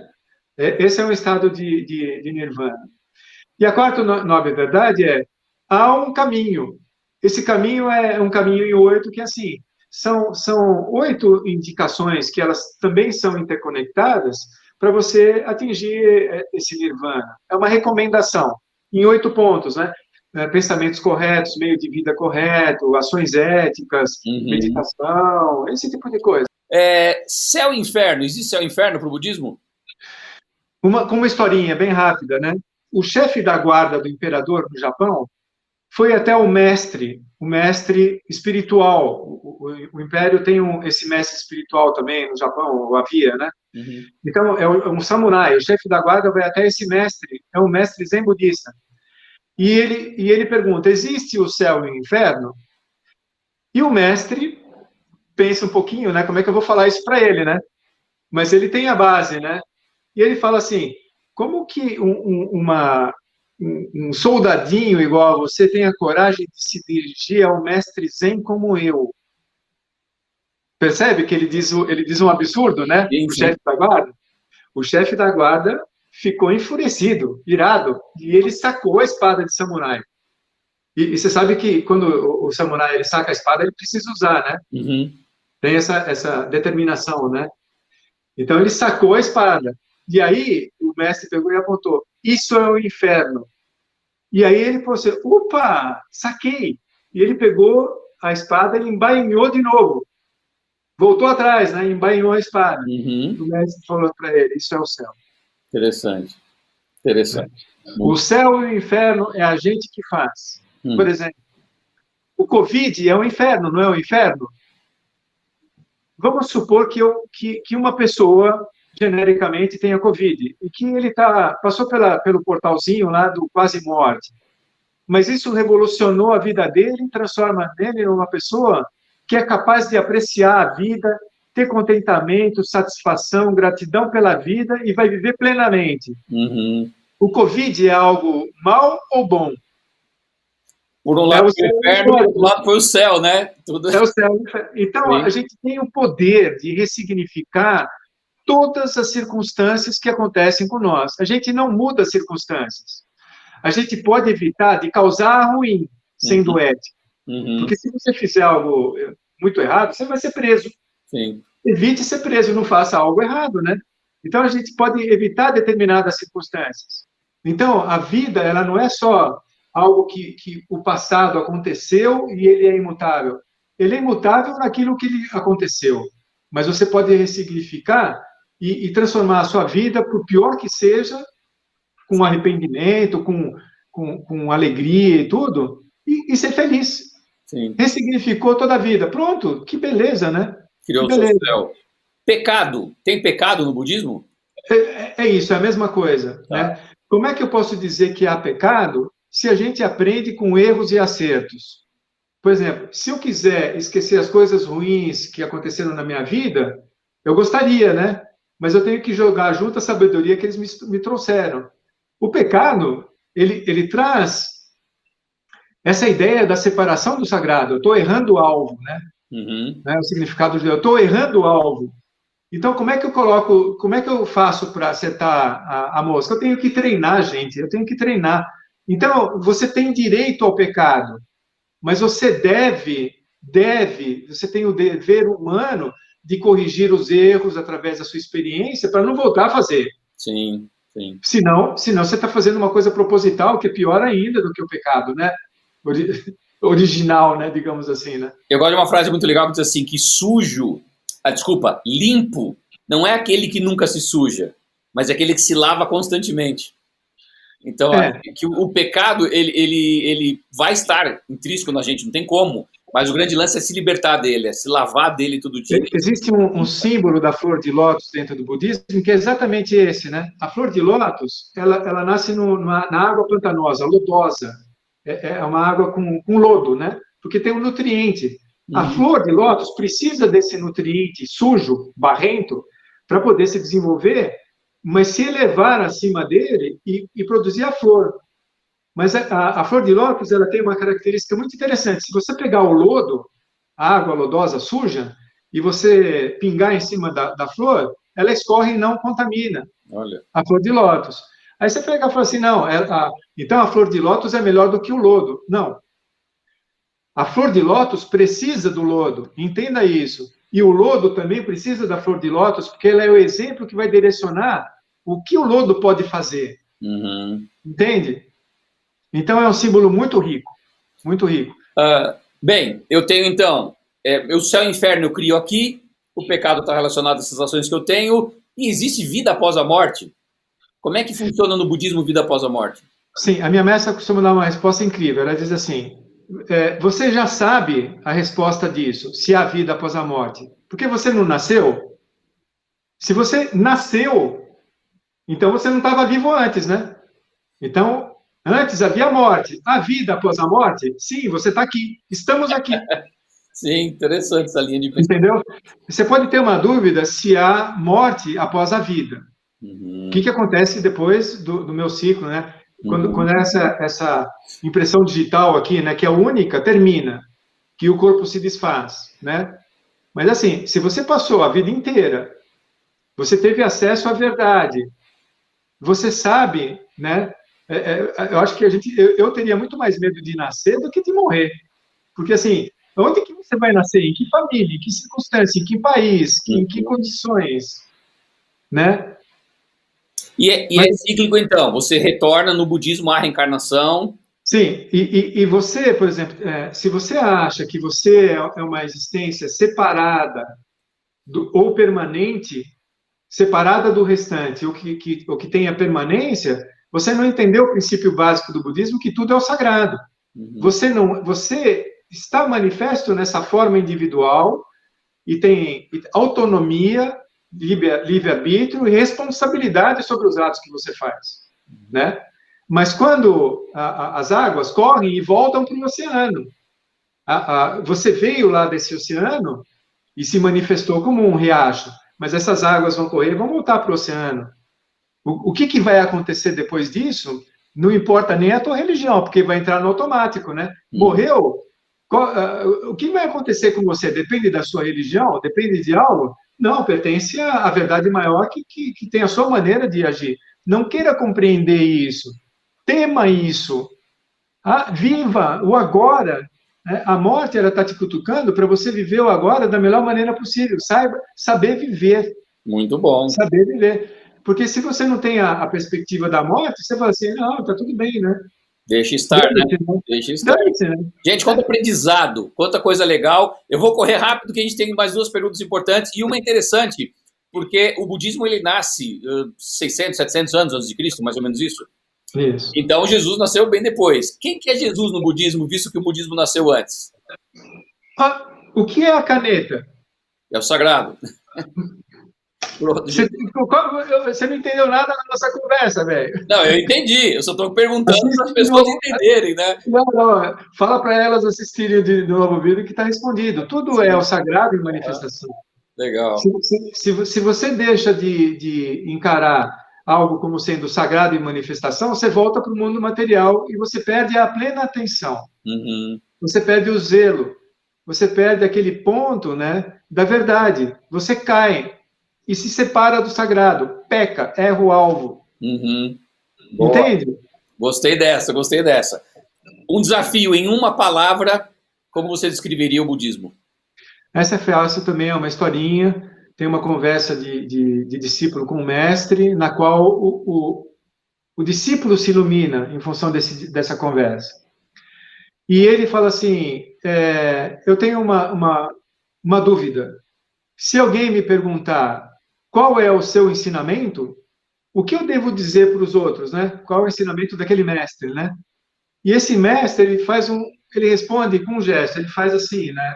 [SPEAKER 2] Esse é um estado de nirvana. E a quarta nova verdade é: há um caminho. Esse caminho é um caminho em 8 que, assim, são 8 indicações que elas também são interconectadas para você atingir esse nirvana. É uma recomendação em 8 pontos, né? Pensamentos corretos, meio de vida correto, ações éticas,
[SPEAKER 1] Uhum.
[SPEAKER 2] meditação, esse tipo de coisa.
[SPEAKER 1] Céu e inferno, existe céu e inferno para o budismo?
[SPEAKER 2] Com uma historinha bem rápida, né? O chefe da guarda do imperador no Japão foi até o mestre espiritual. O Império tem esse mestre espiritual também no Japão, ou havia, né?
[SPEAKER 1] Uhum.
[SPEAKER 2] Então, é um samurai, o chefe da guarda vai até esse mestre, é um mestre zen budista. E ele pergunta: existe o céu e o inferno? E o mestre pensa um pouquinho, né? Como é que eu vou falar isso para ele, né? Mas ele tem a base, né? E ele fala assim: como que um soldadinho igual a você tem a coragem de se dirigir ao mestre Zen como eu? Percebe que ele diz um absurdo, né?
[SPEAKER 1] Sim,
[SPEAKER 2] O
[SPEAKER 1] sim.
[SPEAKER 2] chefe da guarda. O chefe da guarda ficou enfurecido, irado, e ele sacou a espada de samurai. E você sabe que quando o samurai ele saca a espada, ele precisa usar, né?
[SPEAKER 1] Uhum.
[SPEAKER 2] Tem essa determinação, né? Então ele sacou a espada. E aí o mestre pegou e apontou: isso é o inferno. E aí ele falou assim: opa, saquei. E ele pegou a espada e embainhou de novo. Voltou atrás, né? Embainhou a espada.
[SPEAKER 1] Uhum.
[SPEAKER 2] O mestre falou para ele: isso é o céu.
[SPEAKER 1] Interessante, interessante.
[SPEAKER 2] O
[SPEAKER 1] Muito.
[SPEAKER 2] céu e o inferno é a gente que faz. Por
[SPEAKER 1] Hum.
[SPEAKER 2] exemplo, o Covid é um inferno, não é um inferno? Vamos supor que uma pessoa genericamente tenha Covid e que ele passou pelo portalzinho lá do quase morte. mas isso revolucionou a vida dele e transforma ele numa pessoa que é capaz de apreciar a vida, ter contentamento, satisfação, gratidão pela vida e vai viver plenamente.
[SPEAKER 1] Uhum.
[SPEAKER 2] O Covid é algo mal ou bom?
[SPEAKER 1] Por um lado foi o inferno, por outro lado foi o céu, né? Tudo...
[SPEAKER 2] É o céu. Então,
[SPEAKER 1] Sim.
[SPEAKER 2] a gente tem o poder de ressignificar todas as circunstâncias que acontecem com nós. A gente não muda as circunstâncias. A gente pode evitar de causar ruim, sendo ético. Porque se você fizer algo muito errado, você vai ser preso.
[SPEAKER 1] Sim.
[SPEAKER 2] Evite ser preso, não faça algo errado, né? Então, a gente pode evitar determinadas circunstâncias. Então, a vida, ela não é só algo que o passado aconteceu e ele é imutável. Ele é imutável naquilo que aconteceu. Mas você pode ressignificar e transformar a sua vida, por pior que seja, com arrependimento, com alegria e tudo, e ser feliz.
[SPEAKER 1] Sim.
[SPEAKER 2] Ressignificou toda a vida. Pronto, que beleza, né?
[SPEAKER 1] Criou o seu céu. Pecado. Tem pecado no budismo?
[SPEAKER 2] É isso, é a mesma coisa. Tá. Né? Como é que eu posso dizer que há pecado se a gente aprende com erros e acertos? Por exemplo, se eu quiser esquecer as coisas ruins que aconteceram na minha vida, eu gostaria, né? Mas eu tenho que jogar junto a sabedoria que eles me trouxeram. O pecado, ele traz essa ideia da separação do sagrado. Eu estou errando o alvo, né? O significado de eu estou errando o alvo. Então, como é que eu faço para acertar a mosca? Eu tenho que treinar, gente, eu tenho que treinar. Então, você tem direito ao pecado, mas você você tem o dever humano de corrigir os erros através da sua experiência para não voltar a fazer.
[SPEAKER 1] Sim, sim.
[SPEAKER 2] Senão você está fazendo uma coisa proposital, que é pior ainda do que o pecado, né? Original, né? Digamos assim, né?
[SPEAKER 1] Eu gosto de uma frase muito legal que diz assim, que limpo não é aquele que nunca se suja, mas é aquele que se lava constantemente. Então, que o pecado, ele vai estar intrínseco na gente, não tem como. Mas o grande lance é se libertar dele, é se lavar dele todo dia.
[SPEAKER 2] Existe um símbolo da flor de lótus dentro do budismo, que é exatamente esse, né? A flor de lótus, ela nasce na água pantanosa, lodosa. É uma água com lodo, né? Porque tem um nutriente. A flor de lótus precisa desse nutriente sujo, barrento, para poder se desenvolver, mas se elevar acima dele e produzir a flor. Mas a flor de lótus, ela tem uma característica muito interessante. Se você pegar o lodo, a água lodosa, suja, e você pingar em cima da flor, ela escorre e não contamina.
[SPEAKER 1] Olha.
[SPEAKER 2] A flor de lótus. Aí você pega e fala assim, não, então a flor de lótus é melhor do que o lodo. Não. A flor de lótus precisa do lodo, entenda isso. E o lodo também precisa da flor de lótus, porque ela é o exemplo que vai direcionar o que o lodo pode fazer. Entende? Então é um símbolo muito rico, muito rico.
[SPEAKER 1] Bem, eu tenho então, o céu e o inferno eu crio aqui, o pecado está relacionado às ações que eu tenho, e existe vida após a morte? Como é que funciona no budismo vida após a morte?
[SPEAKER 2] Sim, a minha mestra costuma dar uma resposta incrível. Ela diz assim, você já sabe a resposta disso, se há vida após a morte. Porque você não nasceu? Se você nasceu, então você não estava vivo antes, né? Então, antes havia morte. A vida após a morte? Sim, você está aqui. Estamos aqui.
[SPEAKER 1] Sim, interessante essa linha de pensamento.
[SPEAKER 2] Entendeu? Você pode ter uma dúvida se há morte após a vida. O que acontece depois do meu ciclo, né? Quando essa impressão digital aqui, né, que é única, termina, que o corpo se desfaz, né? Mas assim, se você passou a vida inteira, você teve acesso à verdade, você sabe, né? Eu acho que eu teria muito mais medo de nascer do que de morrer, porque assim, onde que você vai nascer? Em que família? Em que circunstância? Em que país? Em que condições? Né?
[SPEAKER 1] E é cíclico, então? Você retorna no budismo à reencarnação?
[SPEAKER 2] Sim, e você, por exemplo, se você acha que você é uma existência separada ou permanente, separada do restante, o que tem a permanência, você não entendeu o princípio básico do budismo, que tudo é o sagrado. Você está manifesto nessa forma individual e tem autonomia, livre-arbítrio e responsabilidade sobre os atos que você faz, né? Mas quando as águas correm e voltam para o oceano, você veio lá desse oceano e se manifestou como um riacho, mas essas águas vão correr e vão voltar para o oceano. O que vai acontecer depois disso, não importa nem a tua religião, porque vai entrar no automático, né? Morreu, o que vai acontecer com você? Depende da sua religião? Depende de algo? Não, pertence à verdade maior que tem a sua maneira de agir. Não queira compreender isso. Tema isso. Viva o agora. A morte, ela está te cutucando para você viver o agora da melhor maneira possível. Saber viver.
[SPEAKER 1] Muito bom.
[SPEAKER 2] Saber viver. Porque se você não tem a perspectiva da morte, você fala assim, não, tá tudo bem, né?
[SPEAKER 1] Deixa estar, né? Deixa estar. Gente, quanto aprendizado, quanta coisa legal. Eu vou correr rápido, que a gente tem mais 2 perguntas importantes. E uma interessante, porque o budismo, ele nasce 600, 700 anos antes de Cristo, mais ou menos isso.
[SPEAKER 2] Isso.
[SPEAKER 1] Então, Jesus nasceu bem depois. Quem que é Jesus no budismo, visto que o budismo nasceu antes?
[SPEAKER 2] O que é a caneta?
[SPEAKER 1] É o sagrado.
[SPEAKER 2] Você não entendeu nada da nossa conversa, velho.
[SPEAKER 1] Não, eu entendi. Eu só estou perguntando para as pessoas entenderem, né?
[SPEAKER 2] Não. Fala para elas assistirem de novo o vídeo que está respondido. Tudo é o sagrado em manifestação.
[SPEAKER 1] Legal.
[SPEAKER 2] Se você deixa de encarar algo como sendo sagrado em manifestação, você volta para o mundo material e você perde a plena atenção.
[SPEAKER 1] Uhum.
[SPEAKER 2] Você perde o zelo. Você perde aquele ponto, né, da verdade. Você cai e se separa do sagrado. Peca, erra o alvo.
[SPEAKER 1] Uhum.
[SPEAKER 2] Entende?
[SPEAKER 1] Gostei dessa. Um desafio em uma palavra, como você descreveria o budismo?
[SPEAKER 2] Essa é fácil também, é uma historinha. Tem uma conversa de discípulo com o mestre, na qual o discípulo se ilumina em função dessa conversa. E ele fala assim, eu tenho uma dúvida. Se alguém me perguntar qual é o seu ensinamento, o que eu devo dizer para os outros, né? Qual é o ensinamento daquele mestre, né? E esse mestre, ele responde com um gesto, ele faz assim, né?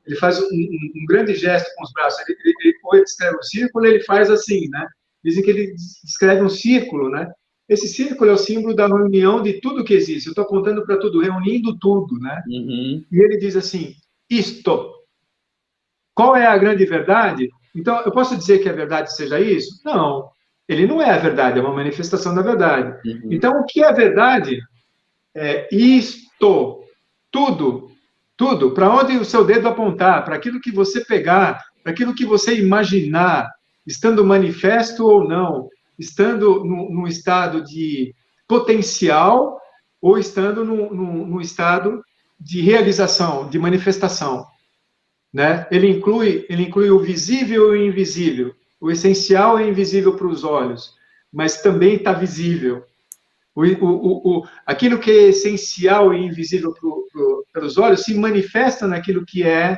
[SPEAKER 2] Ele faz um grande gesto com os braços. Ele descreve um círculo, ele faz assim, né? Dizem que ele descreve um círculo, né? Esse círculo é o símbolo da reunião de tudo que existe. Eu estou apontando para tudo, reunindo tudo, né?
[SPEAKER 1] Uhum.
[SPEAKER 2] E ele diz assim, isto. Qual é a grande verdade? Então, eu posso dizer que a verdade seja isso? Não. Ele não é a verdade, é uma manifestação da verdade.
[SPEAKER 1] Uhum.
[SPEAKER 2] Então, o que é a verdade? É isto. Tudo. Tudo. Para onde o seu dedo apontar, para aquilo que você pegar, para aquilo que você imaginar, estando manifesto ou não, estando num estado de potencial ou estando num estado de realização, de manifestação. Né? Ele inclui o visível e o invisível. O essencial é invisível para os olhos, mas também está visível. Aquilo que é essencial e invisível pelos olhos se manifesta naquilo que é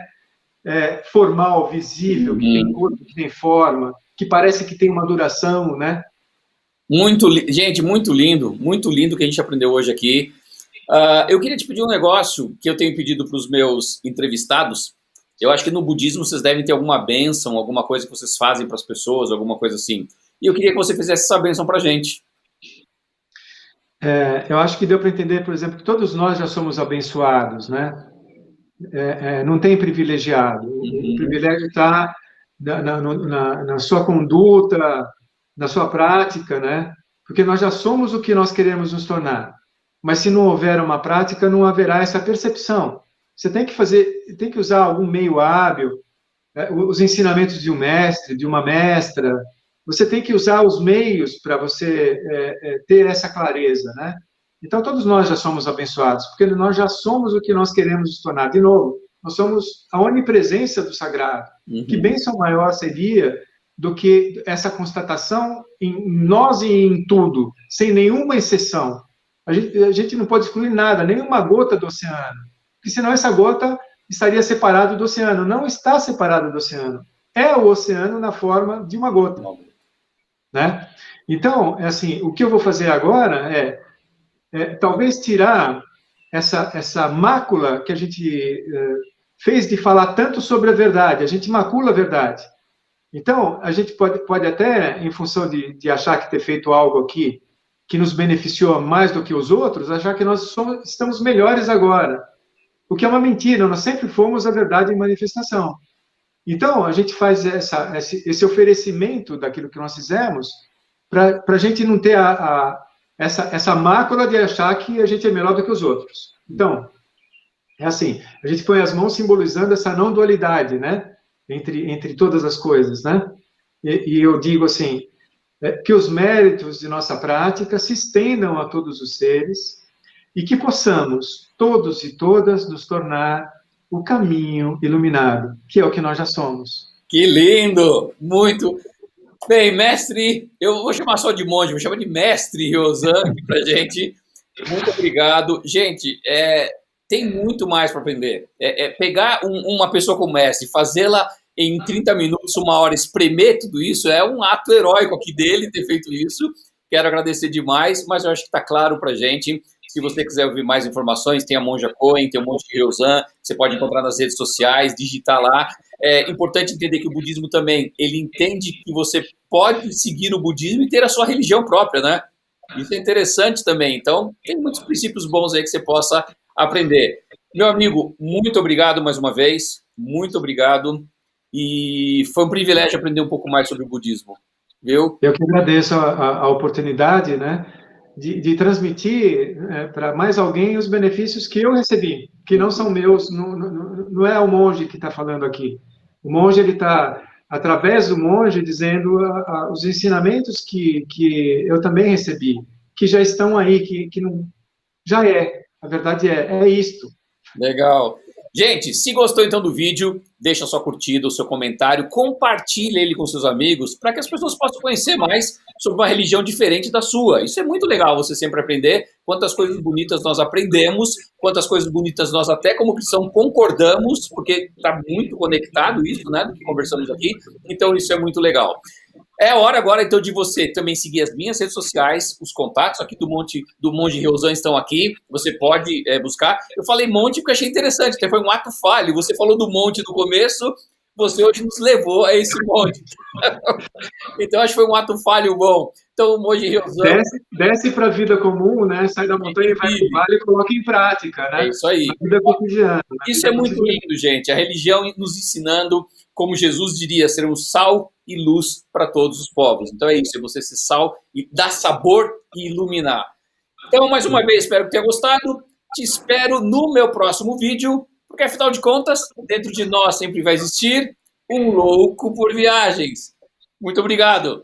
[SPEAKER 2] formal, visível, que tem corpo, que tem forma, que parece que tem uma duração, né?
[SPEAKER 1] Gente, muito lindo que a gente aprendeu hoje aqui. Eu queria te pedir um negócio que eu tenho pedido para os meus entrevistados. Eu acho que no budismo vocês devem ter alguma bênção, alguma coisa que vocês fazem para as pessoas, alguma coisa assim. E eu queria que você fizesse essa bênção para a gente.
[SPEAKER 2] Eu acho que deu para entender, por exemplo, que todos nós já somos abençoados, né? Não tem privilegiado. O privilégio está na sua conduta, na sua prática, né? Porque nós já somos o que nós queremos nos tornar. Mas se não houver uma prática, não haverá essa percepção. Você tem que usar algum meio hábil, os ensinamentos de um mestre, de uma mestra. Você tem que usar os meios para você ter essa clareza, né? Então, todos nós já somos abençoados, porque nós já somos o que nós queremos nos tornar. De novo, nós somos a onipresença do sagrado. Que bênção maior seria do que essa constatação em nós e em tudo, sem nenhuma exceção. A gente não pode excluir nada, nenhuma gota do oceano. Porque senão essa gota estaria separada do oceano. Não está separada do oceano. É o oceano na forma de uma gota. Né? Então, assim, o que eu vou fazer agora talvez tirar essa mácula que a gente fez de falar tanto sobre a verdade. A gente macula a verdade. Então, a gente pode até, em função de achar que ter feito algo aqui que nos beneficiou mais do que os outros, achar que nós estamos melhores agora. O que é uma mentira, nós sempre fomos a verdade em manifestação. Então, a gente faz esse oferecimento daquilo que nós fizemos para a gente não ter essa mácula de achar que a gente é melhor do que os outros. Então, é assim, a gente põe as mãos simbolizando essa não dualidade, né? Entre todas as coisas, né? E eu digo assim, que os méritos de nossa prática se estendam a todos os seres e que possamos, todos e todas, nos tornar o caminho iluminado, que é o que nós já somos.
[SPEAKER 1] Que lindo! Muito bem, mestre. Eu vou chamar só de monge, vou chamar de mestre Ryosan aqui pra gente. Muito obrigado. Gente, tem muito mais para aprender. Pegar uma pessoa como mestre, fazê-la em 30 minutos, 1 hora, espremer tudo isso, é um ato heróico aqui dele ter feito isso. Quero agradecer demais, mas eu acho que está claro para a gente. Se você quiser ouvir mais informações, tem a Monja Coen, tem o Monge Ryosan, você pode encontrar nas redes sociais, digitar lá. É importante entender que o budismo também, ele entende que você pode seguir o budismo e ter a sua religião própria, né? Isso é interessante também. Então, tem muitos princípios bons aí que você possa aprender. Meu amigo, muito obrigado mais uma vez. Muito obrigado. E foi um privilégio aprender um pouco mais sobre o budismo. Viu?
[SPEAKER 2] Eu que agradeço a oportunidade, né, de transmitir para mais alguém os benefícios que eu recebi, que não são meus, não é o monge que está falando aqui. O monge, ele está, através do monge, dizendo os ensinamentos que eu também recebi, que já estão aí, que não, já é. A verdade é isto.
[SPEAKER 1] Legal. Gente, se gostou então do vídeo, deixa sua curtida, o seu comentário, compartilhe ele com seus amigos para que as pessoas possam conhecer mais sobre uma religião diferente da sua. Isso é muito legal, você sempre aprender quantas coisas bonitas nós aprendemos, quantas coisas bonitas nós até como cristão concordamos, porque está muito conectado isso, né, do que conversamos aqui. Então isso é muito legal. É hora agora, então, de você também seguir as minhas redes sociais, os contatos aqui do Monge Ryosan estão aqui, você pode buscar. Eu falei monte porque achei interessante, até foi um ato falho. Você falou do monte no começo, você hoje nos levou a esse monte. Então, acho que foi um ato falho bom. Então, o Monge Ryosan...
[SPEAKER 2] Desce para a vida comum, né? Sai da montanha e vai para o vale e coloca em prática, né?
[SPEAKER 1] É isso aí.
[SPEAKER 2] Na vida cotidiana.
[SPEAKER 1] Isso é muito lindo, gente. A religião nos ensinando, como Jesus diria, sermos sal e luz para todos os povos. Então é isso, é você ser sal e dar sabor e iluminar. Então, mais uma vez, espero que tenha gostado. Te espero no meu próximo vídeo, porque afinal de contas, dentro de nós sempre vai existir um louco por viagens. Muito obrigado.